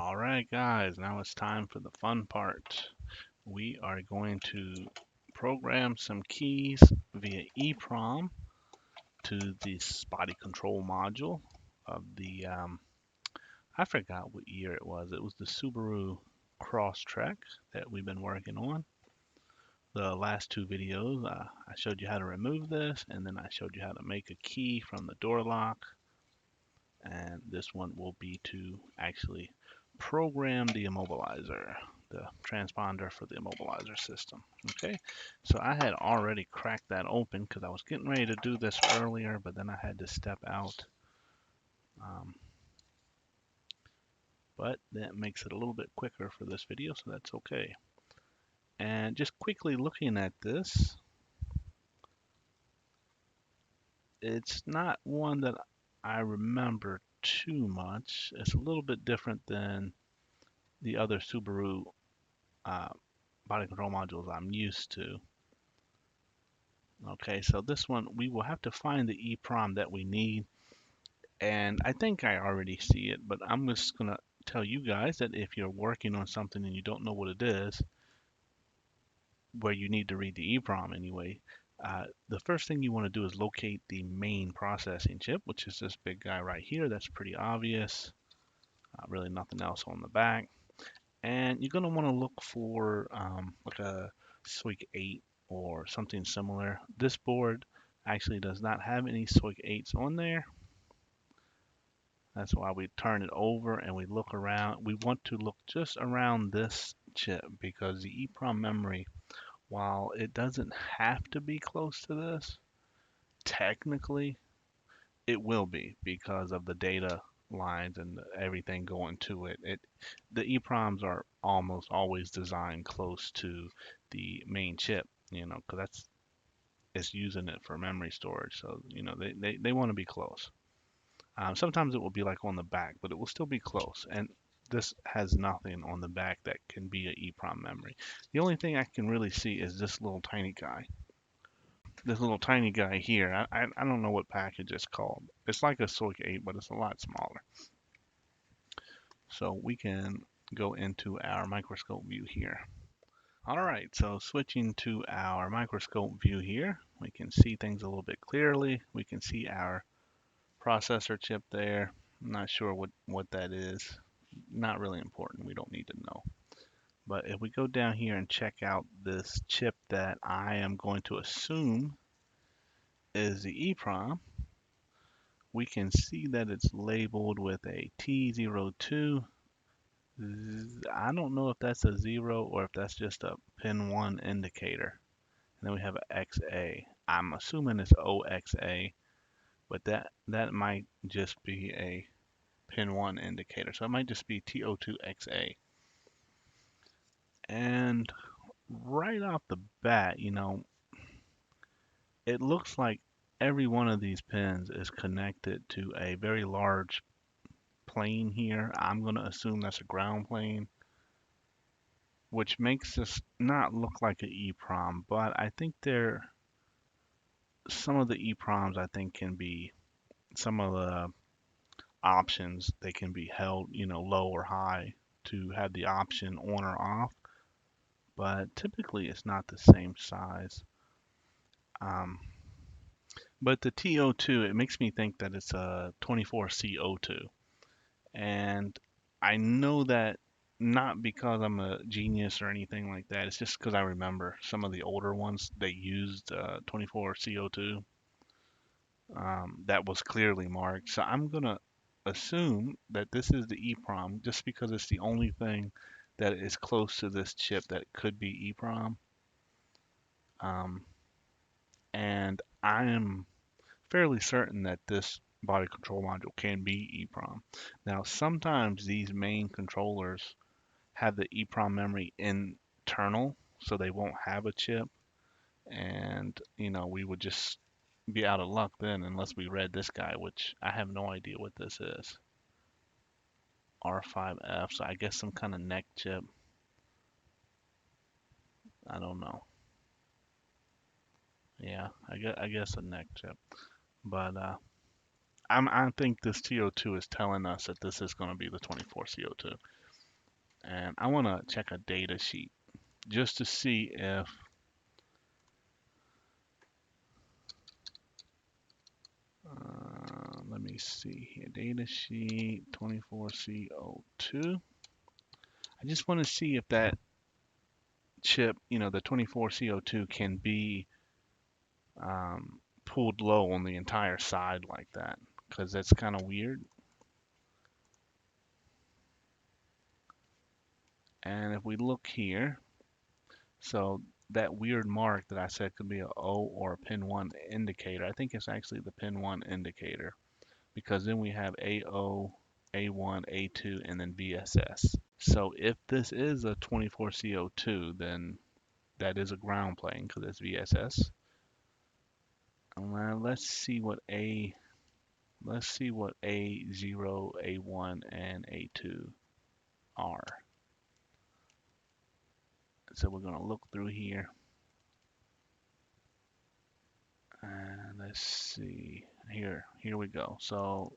All right, guys, now it's time for the fun part. We are going to program some keys via EEPROM to this body control module of the, I forgot what year it was. It was the Subaru Crosstrek that we've been working on. The last two videos, I showed you how to remove this, and then I showed you how to make a key from the door lock. And this one will be to actually program the immobilizer, the transponder for the immobilizer system. Okay, so I had already cracked that open because I was getting ready to do this earlier, but then I had to step out. But that makes it a little bit quicker for this video, so that's okay. And just quickly looking at this, it's not one that I remember too much. It's a little bit different than the other Subaru uh, body control modules I'm used to. Okay, so this one, we will have to find the EEPROM that we need. And I think I already see it, but I'm just going to tell you guys that if you're working on something and you don't know what it is, where you need to read the EEPROM anyway, the first thing you want to do is locate the main processing chip, which is this big guy right here. That's pretty obvious. Really nothing else on the back. And you're going to want to look for like a SWIG 8 or something similar. This board actually does not have any SWIG 8s on there. That's why we turn it over and we look around. We want to look just around this chip because the EEPROM memory, while it doesn't have to be close to this, technically it will be because of the data lines and everything going to it. The EEPROMs are almost always designed close to the main chip, because it's using it for memory storage. So, they want to be close. Sometimes it will be like on the back, but it will still be close. And this has nothing on the back that can be an EEPROM memory. The only thing I can really see is this little tiny guy. This little tiny guy here. I don't know what package it's called. It's like a SWIG 8, but it's a lot smaller. So we can go into our microscope view here. All right, so switching to our microscope view here, we can see things a little bit clearly. We can see our processor chip there. I'm not sure what that is. Not really important. We don't need to know. But if we go down here and check out this chip that I am going to assume is the EEPROM, we can see that it's labeled with a T02. I don't know if that's a 0 or if that's just a pin 1 indicator. And then we have an XA. I'm assuming it's OXA, but that might just be a pin 1 indicator. So it might just be TO2XA. And right off the bat, it looks like every one of these pins is connected to a very large plane here. I'm going to assume that's a ground plane, which makes this not look like an EEPROM, but I think some of the EEPROMs I think can be, some of the options, they can be held, low or high to have the option on or off, but typically it's not the same size. But the TO2, it makes me think that it's a 24CO2. And I know that not because I'm a genius or anything like that. It's just because I remember some of the older ones they used 24CO2 that was clearly marked. So I'm gonna assume that this is the EEPROM just because it's the only thing that is close to this chip that could be EEPROM. And I am fairly certain that this body control module can be EEPROM. Now, sometimes these main controllers have the EEPROM memory internal, so they won't have a chip. And, we would just be out of luck then unless we read this guy, which I have no idea what this is. R5F, so I guess some kind of neck chip. I don't know. Yeah, I guess a neck chip. But I think this TO2 is telling us that this is going to be the 24CO2. And I want to check a data sheet just to see if let me see here, data sheet 24C02. I just want to see if that chip, the 24C02 can be pulled low on the entire side like that, because that's kind of weird. And if we look here, so that weird mark that I said could be a O or a pin 1 indicator, I think it's actually the pin 1 indicator, because then we have AO, A1, A2, and then VSS. So if this is a 24C02, then that is a ground plane because it's VSS. Let's see what A0, A1, and A2 are. So we're going to look through here. And let's see. Here we go. So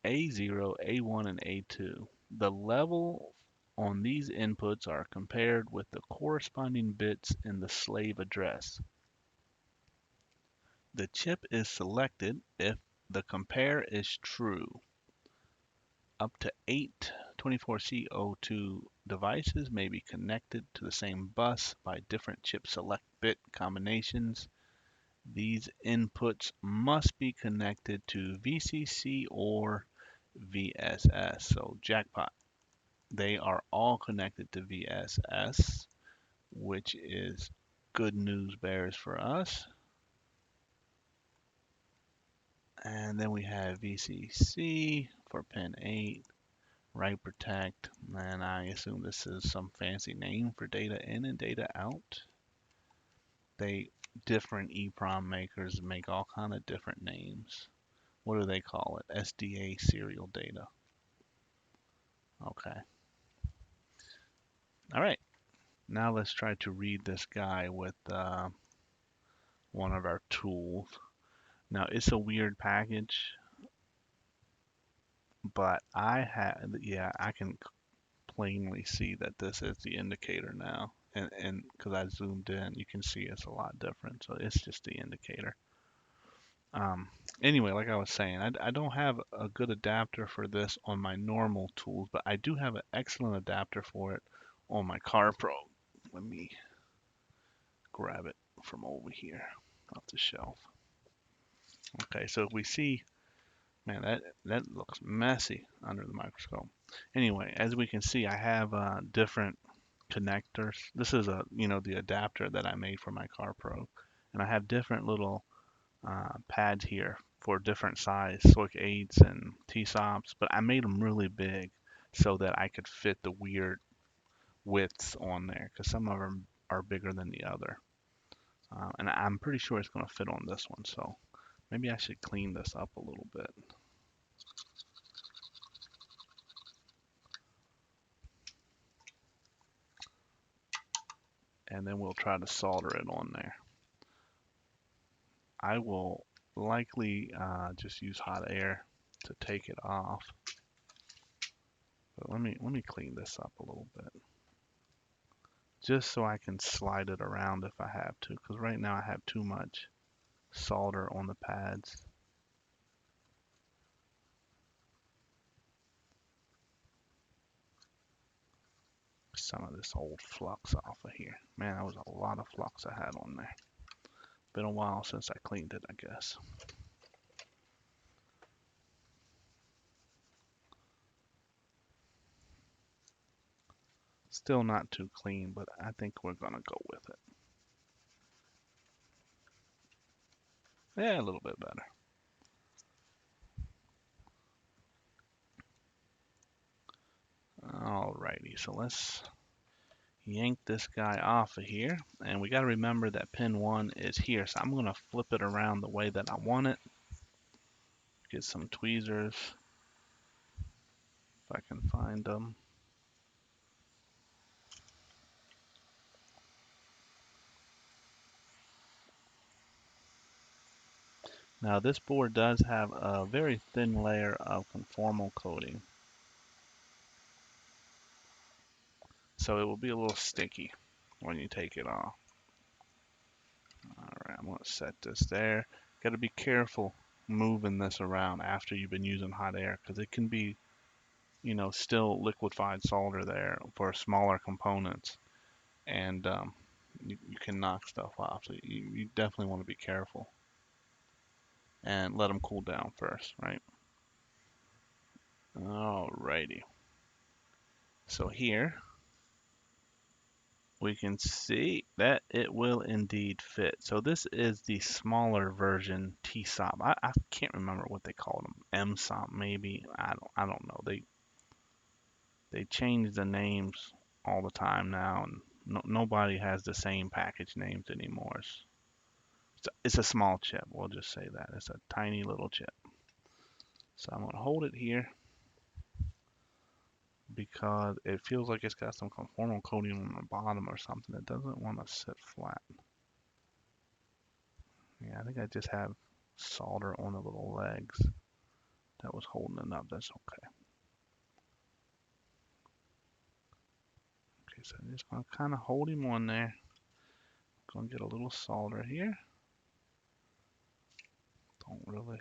A0, A1, and A2. The level on these inputs are compared with the corresponding bits in the slave address. The chip is selected if the compare is true. Up to 8 24C02 devices may be connected to the same bus by different chip select bit combinations. These inputs must be connected to VCC or VSS. So jackpot. They are all connected to VSS, which is good news bears for us. And then we have VCC for pin 8, write protect, and I assume this is some fancy name for data in and data out. Different EEPROM makers make all kind of different names. What do they call it? SDA serial data. Okay. All right. Now let's try to read this guy with one of our tools. Now it's a weird package, but I can plainly see that this is the indicator now. And because I zoomed in, you can see it's a lot different. So it's just the indicator. Um, anyway, like I was saying, I don't have a good adapter for this on my normal tools, but I do have an excellent adapter for it on my CarPro. Let me grab it from over here off the shelf. Okay, so if we see, man, that looks messy under the microscope. Anyway, as we can see, I have different connectors. This is the adapter that I made for my CarPro, and I have different little pads here for different size SOIC 8s and T-SOPs, but I made them really big so that I could fit the weird widths on there, because some of them are bigger than the other. And I'm pretty sure it's going to fit on this one, so maybe I should clean this up a little bit. And then we'll try to solder it on there. I will likely just use hot air to take it off. But let me clean this up a little bit, just so I can slide it around if I have to, because right now I have too much solder on the pads. Some of this old flux off of here. Man, that was a lot of flux I had on there. Been a while since I cleaned it, I guess. Still not too clean, but I think we're gonna go with it. Yeah, a little bit better. Alrighty, so let's yank this guy off of here. And we gotta remember that pin 1 is here, so I'm gonna flip it around the way that I want it. Get some tweezers, if I can find them. Now this board does have a very thin layer of conformal coating. so it will be a little sticky when you take it off. Alright, I'm going to set this there. Got to be careful moving this around after you've been using hot air because it can be, still liquefied solder there for smaller components, and you can knock stuff off. So you definitely want to be careful and let them cool down first, right? Alrighty. So here we can see that it will indeed fit. So this is the smaller version TSOP. I can't remember what they called them. MSOP maybe. I don't know. They change the names all the time now, and nobody has the same package names anymore. It's a small chip. We'll just say that. It's a tiny little chip. So I'm gonna hold it here because it feels like it's got some conformal coating on the bottom or something. It doesn't want to sit flat. Yeah, I think I just have solder on the little legs that was holding it up. That's okay. Okay, so I'm just gonna kind of hold him on there. Gonna get a little solder here. Don't really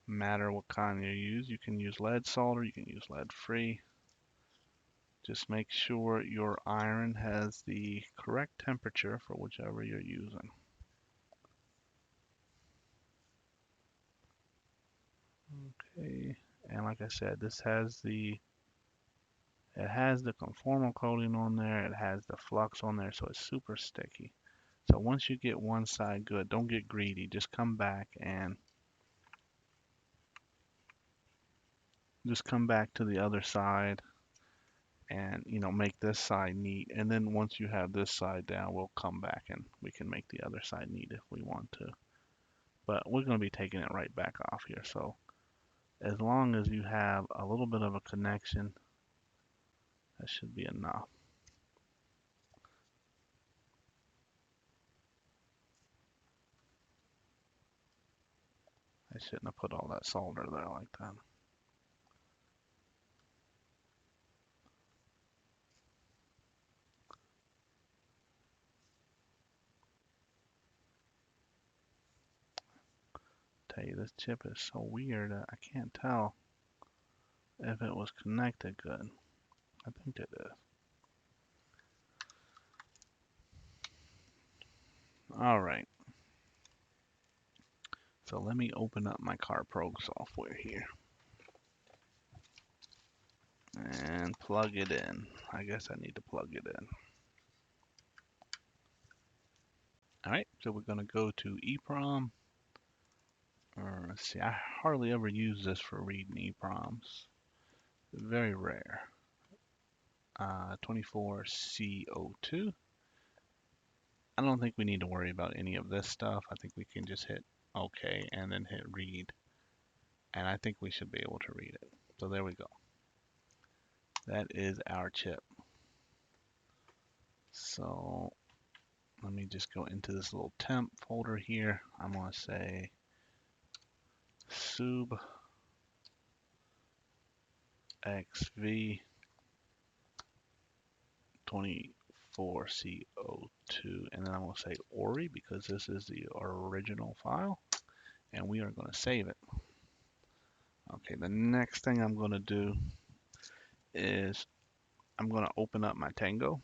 matter what kind you use. You can use lead solder, you can use lead free. Just make sure your iron has the correct temperature for whichever you're using. Okay, and like I said, it has the conformal coating on there, it has the flux on there, so it's super sticky. So once you get one side good, don't get greedy, just come back to the other side and make this side neat, and then once you have this side down, we'll come back and we can make the other side neat if we want to. But we're going to be taking it right back off here, so as long as you have a little bit of a connection, that should be enough. I shouldn't have put all that solder there like that. Tell you, this chip is so weird, I can't tell if it was connected good. I think it is. All right. So let me open up my CarPro software here and plug it in. I guess I need to plug it in. All right, so we're going to go to EEPROM. Let's see, I hardly ever use this for reading EEPROMs. Very rare. 24CO2. I don't think we need to worry about any of this stuff. I think we can just hit OK and then hit read. And I think we should be able to read it. So there we go. That is our chip. So let me just go into this little temp folder here. I'm going to say sub xv 24CO2, and then I'm going to say ORI because this is the original file, and we are going to save it. Okay, the next thing I'm going to do is I'm going to open up my Tango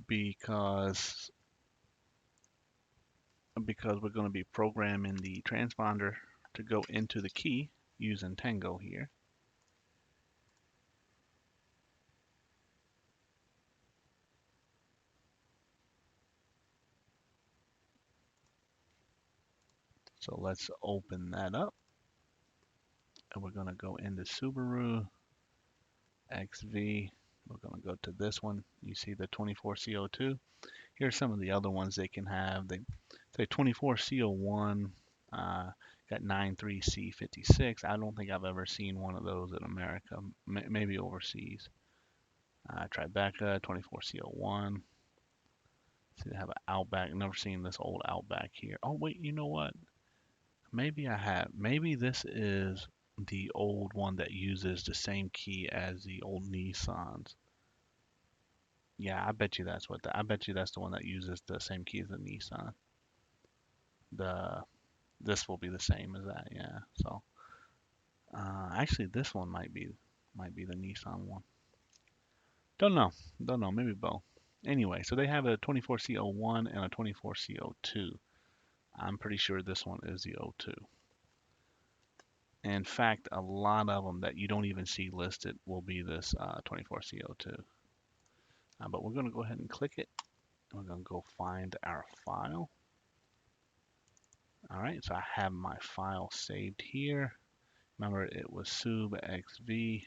because we're going to be programming the transponder to go into the key using Tango here. So let's open that up, and we're going to go into Subaru XV. We're going to go to this one. You see the 24CO2. Here's some of the other ones they can have. They say 24CO1, got 93C56. I don't think I've ever seen one of those in America, maybe overseas. Tribeca, 24CO1. See, they have an Outback. Never seen this old Outback here. Oh, wait, you know what? Maybe I have. Maybe this is the old one that uses the same key as the old Nissans. Yeah, I bet you that's what I bet you that's the one that uses the same key as the Nissan. The This will be the same as that, yeah. So actually this one might be the Nissan one. Don't know. Don't know. Maybe both. Anyway, so they have a 24C01 and a 24C02. I'm pretty sure this one is the O2. In fact, a lot of them that you don't even see listed will be this 24CO2. But we're going to go ahead and click it. We're going to go find our file. All right, so I have my file saved here. Remember, it was subxv.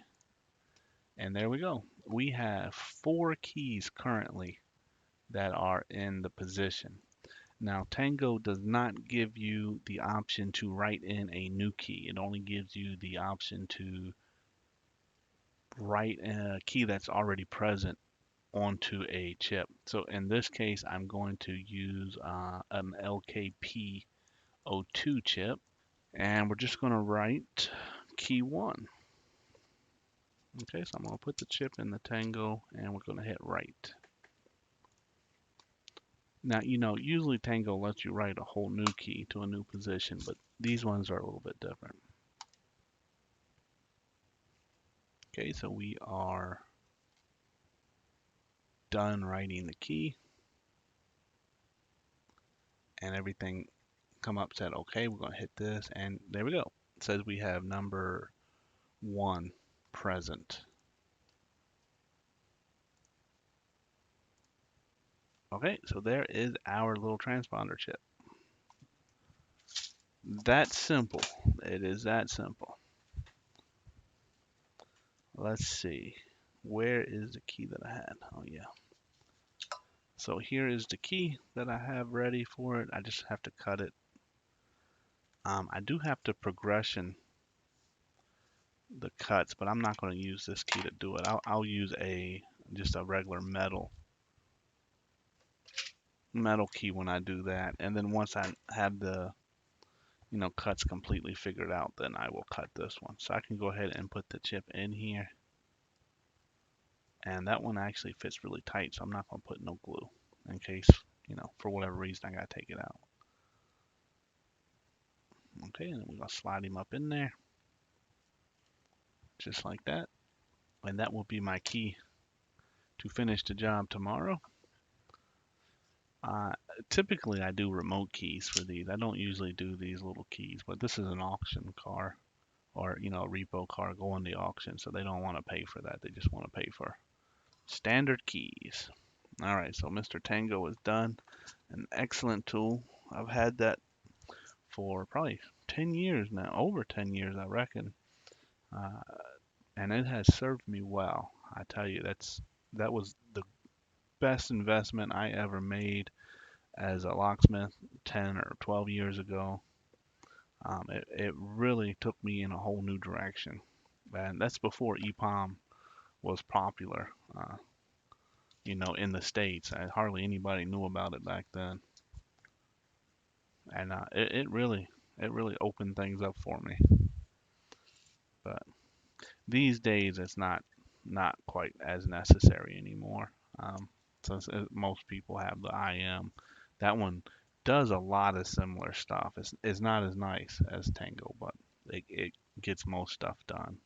And there we go. We have 4 keys currently that are in the position. Now, Tango does not give you the option to write in a new key. It only gives you the option to write a key that's already present onto a chip. So in this case, I'm going to use an LKP02 chip, and we're just going to write key 1. Okay, so I'm going to put the chip in the Tango, and we're going to hit write. Now, usually Tango lets you write a whole new key to a new position, but these ones are a little bit different. Okay, so we are done writing the key, and everything come up, said okay. We're going to hit this, and there we go. It says we have number 1 present. Okay, so there is our little transponder chip. That's simple. It is that simple. Let's see. Where is the key that I had? Oh yeah. So here is the key that I have ready for it. I just have to cut it. I do have to progression the cuts, but I'm not going to use this key to do it. I'll use just a regular metal key when I do that. And then once I have the cuts completely figured out, then I will cut this one. So I can go ahead and put the chip in here. And that one actually fits really tight, so I'm not going to put no glue in case, for whatever reason I got to take it out. Okay, and then we're going to slide him up in there. Just like that. And that will be my key to finish the job tomorrow. Typically I do remote keys for these. I don't usually do these little keys, but this is an auction car or, a repo car going to auction, so they don't want to pay for that. They just want to pay for standard keys. All right, so Mr. Tango is done. An excellent tool. I've had that for probably 10 years now, over 10 years, I reckon. Uh, and it has served me well. I tell you, that was the best investment I ever made as a locksmith 10 or 12 years ago. It really took me in a whole new direction. And that's before EEPROM was popular, in the States. Hardly anybody knew about it back then. And it really opened things up for me. But these days, it's not quite as necessary anymore. Since most people have the IM, that one does a lot of similar stuff. It's not as nice as Tango, but it gets most stuff done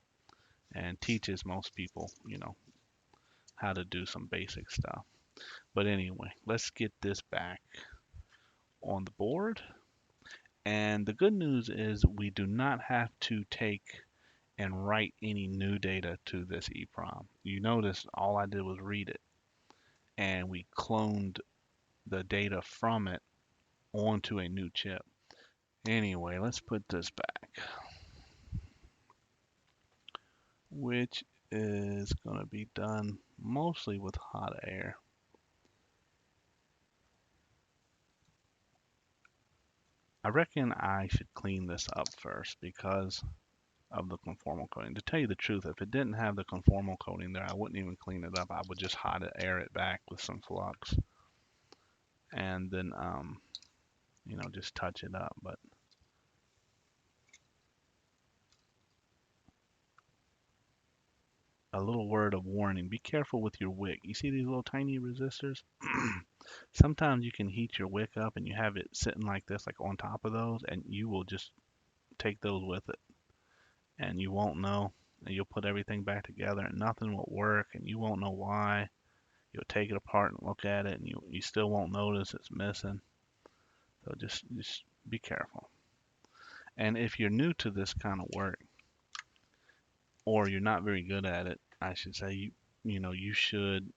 and teaches most people, how to do some basic stuff. But anyway, let's get this back on the board. And the good news is we do not have to take and write any new data to this EEPROM. You notice all I did was read it, and we cloned the data from it onto a new chip. Anyway, let's put this back, which is going to be done mostly with hot air. I reckon I should clean this up first because of the conformal coating. To tell you the truth, if it didn't have the conformal coating there, I wouldn't even clean it up. I would just hot air it back with some flux and then just touch it up. But a little word of warning. Be careful with your wick. You see these little tiny resistors? Sometimes you can heat your wick up and you have it sitting like this, like on top of those, and you will just take those with it. And you won't know. And you'll put everything back together and nothing will work and you won't know why. You'll take it apart and look at it and you still won't notice it's missing. So just be careful. And if you're new to this kind of work, or you're not very good at it, I should say, you should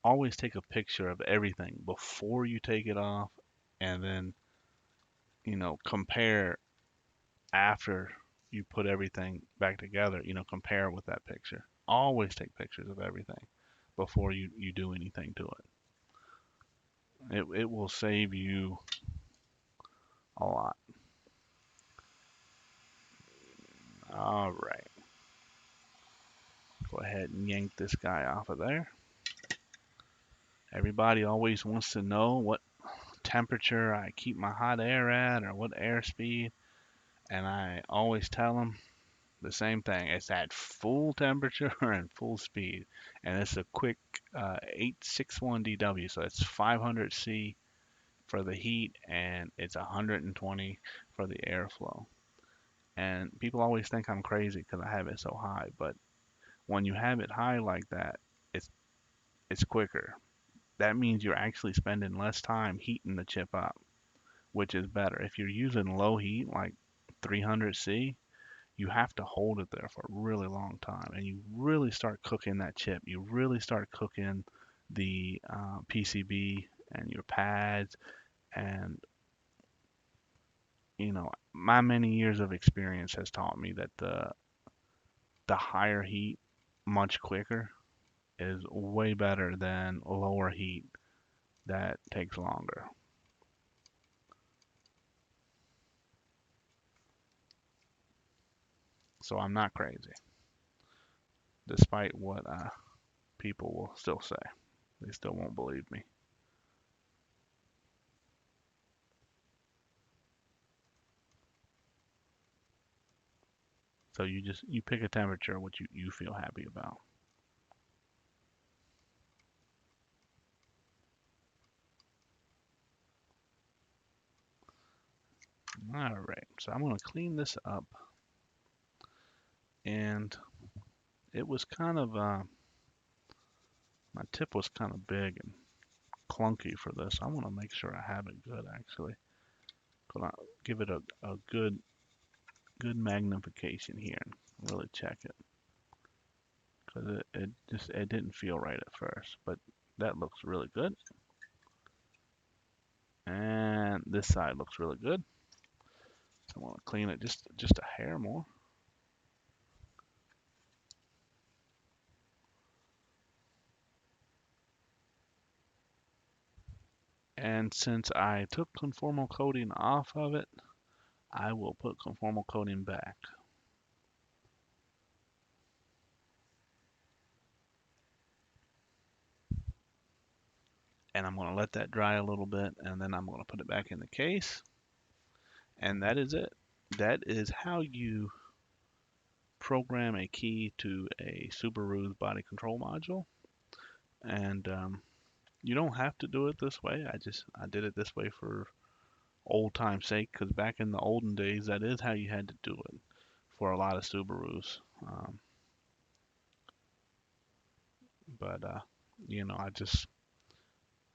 always take a picture of everything before you take it off, and then, compare after you put everything back together, compare with that picture. Always take pictures of everything before you do anything to it. It will save you a lot. All right. Go ahead and yank this guy off of there. Everybody always wants to know what temperature I keep my hot air at or what airspeed, and I always tell them the same thing. It's at full temperature and full speed, and it's a quick 861 dW, so it's 500 C for the heat and it's 120 for the airflow. And people always think I'm crazy because I have it so high, but when you have it high like that, it's quicker. That means you're actually spending less time heating the chip up, which is better. If you're using low heat like 300 C, you have to hold it there for a really long time, and you really start cooking that chip. You really start cooking the PCB and your pads, and my many years of experience has taught me that the higher heat, much quicker, is way better than lower heat that takes longer. So I'm not crazy, despite what people will still say. They still won't believe me. So you pick a temperature which you feel happy about. All right, so I'm going to clean this up, and it was kind of my tip was kind of big and clunky for this. I want to make sure I have it good actually. Gonna give it a good magnification here and really check it, because it didn't feel right at first, but that looks really good. And this side looks really good. So I want to clean it just a hair more. And since I took conformal coating off of it, I will put conformal coating back. And I'm going to let that dry a little bit, and then I'm going to put it back in the case. And that is it. That is how you program a key to a Subaru's body control module. And you don't have to do it this way. I did it this way for old time's sake, because back in the olden days, that is how you had to do it for a lot of Subarus. But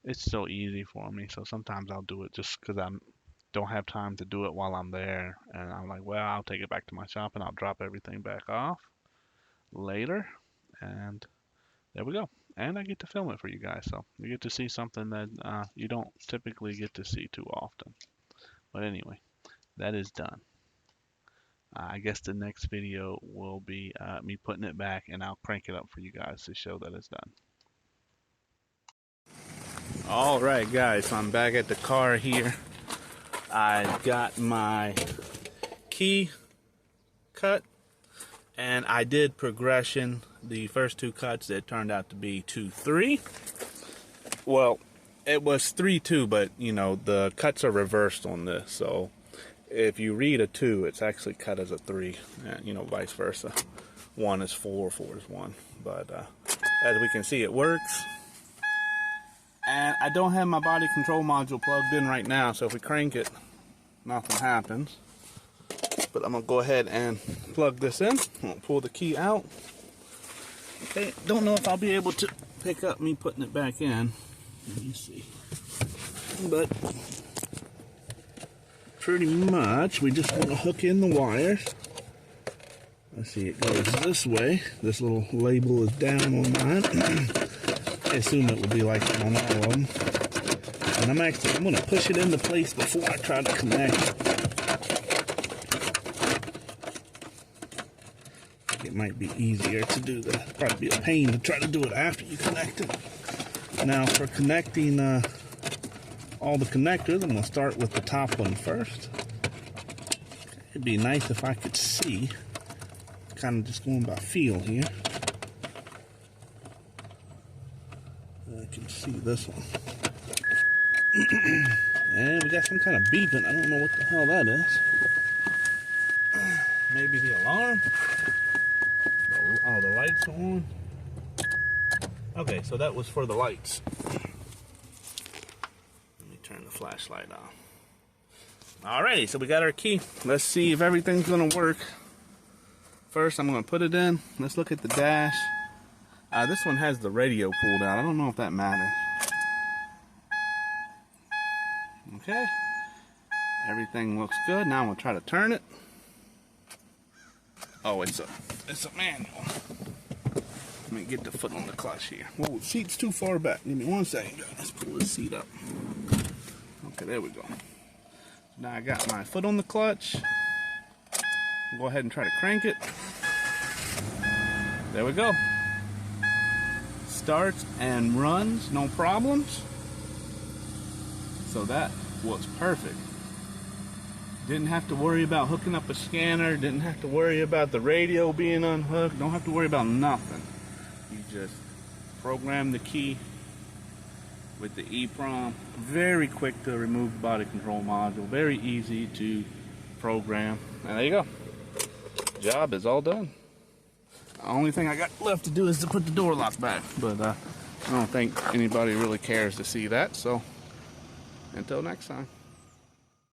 it's so easy for me. So sometimes I'll do it just because I don't have time to do it while I'm there, and I'm like, well, I'll take it back to my shop and I'll drop everything back off later, and there we go. And I get to film it for you guys, so you get to see something that you don't typically get to see too often. But anyway, that is done. I guess the next video will be me putting it back, and I'll crank it up for you guys to show that it's done. All right, guys, so I'm back at the car here. I got my key cut, and I did progression. The first two cuts, it turned out to be 2-3. Well, it was 3-2, but the cuts are reversed on this, so if you read a 2, it's actually cut as a 3, and, you know, vice versa. 1 is 4, 4 is 1. But as we can see, it works. And I don't have my body control module plugged in right now, so if we crank it, nothing happens. But I'm going to go ahead and plug this in. I'm going to pull the key out. Okay, don't know if I'll be able to pick up me putting it back in. Let me see. But pretty much, we just want to hook in the wires. Let's see, it goes this way. This little label is down on mine. I assume it will be like that on all of them. And I'm going to push it into place before I try to connect it. It might be easier to do that. Probably be a pain to try to do it after you connect it. Now for connecting all the connectors, I'm going to start with the top one first. It'd be nice if I could see. Kind of just going by feel here. I can see this one. And we got some kind of beeping. I don't know what the hell that is. Maybe the alarm? Oh, the lights are on. Okay, so that was for the lights. Let me turn the flashlight on. Alrighty, so we got our key. Let's see if everything's gonna work. First, I'm gonna put it in. Let's look at the dash. This one has the radio pulled out. I don't know if that matters. Okay. Everything looks good. Now I'm gonna try to turn it. Oh, it's a manual. Let me get the foot on the clutch here. Whoa, the seat's too far back. Give me 1 second. Let's pull this seat up. Okay, there we go. Now I got my foot on the clutch. Go ahead and try to crank it. There we go. Starts and runs, no problems. So that was perfect. Didn't have to worry about hooking up a scanner. Didn't have to worry about the radio being unhooked. Don't have to worry about nothing. You just program the key with the EEPROM. Very quick to remove the body control module. Very easy to program. And there you go. Job is all done. The only thing I got left to do is to put the door lock back. But I don't think anybody really cares to see that. So until next time.